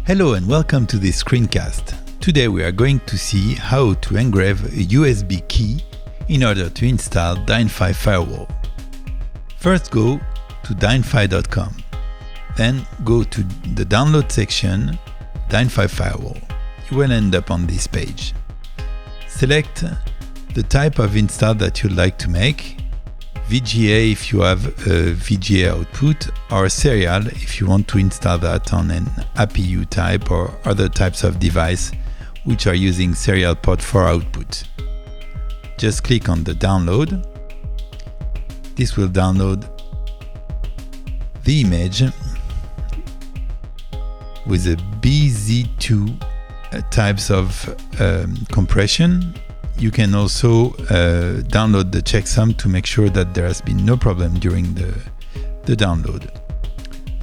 Hello and welcome to this screencast. Today we are going to see how to engrave a USB key in order to install DynFi Firewall. First go to dynfi.com. Then go to the download section, DynFi Firewall. You will end up on this page. Select the type of install that you'd like to make, VGA if you have a VGA output, or serial if you want to install that on an APU type or other types of device which are using serial port for output. Just click on the download. This will download the image with a BZ2 types of compression. You can also download the checksum to make sure that there has been no problem during the download.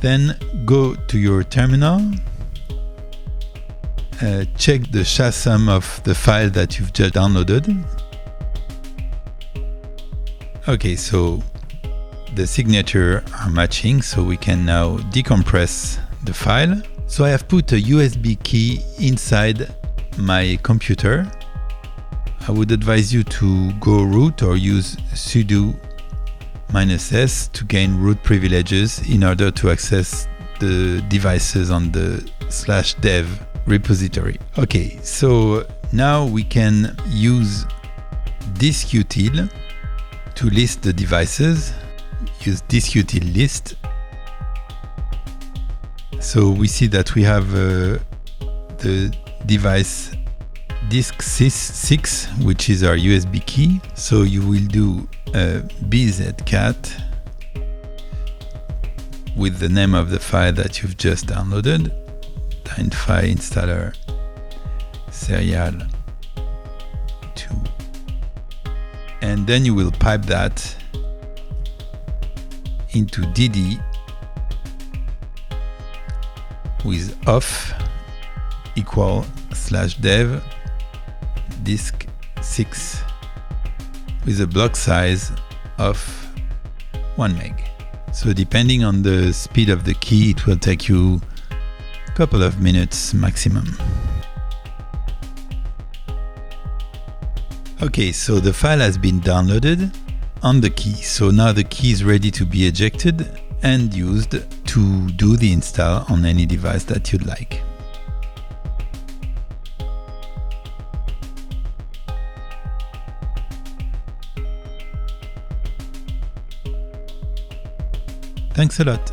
Then go to your terminal, check the Checksum of the file that you've just downloaded. Okay, so the signature are matching, so we can now decompress the file. So I have put a USB key inside my computer. I would advise you to go root or use sudo -s to gain root privileges in order to access the devices on the /dev repository. Okay, so now we can use disutil to list the devices. Use disutil list. So we see that we have the device disk 6, which is our USB key. So you will do bzcat with the name of the file that you've just downloaded, DynFi installer serial 2, and then you will pipe that into dd with off equal /dev disk 6 with a block size of 1 meg. So depending on the speed of the key, it will take you a couple of minutes maximum. Okay, so the file has been downloaded on the key. So now the key is ready to be ejected and used to do the install on any device that you'd like. Thanks a lot.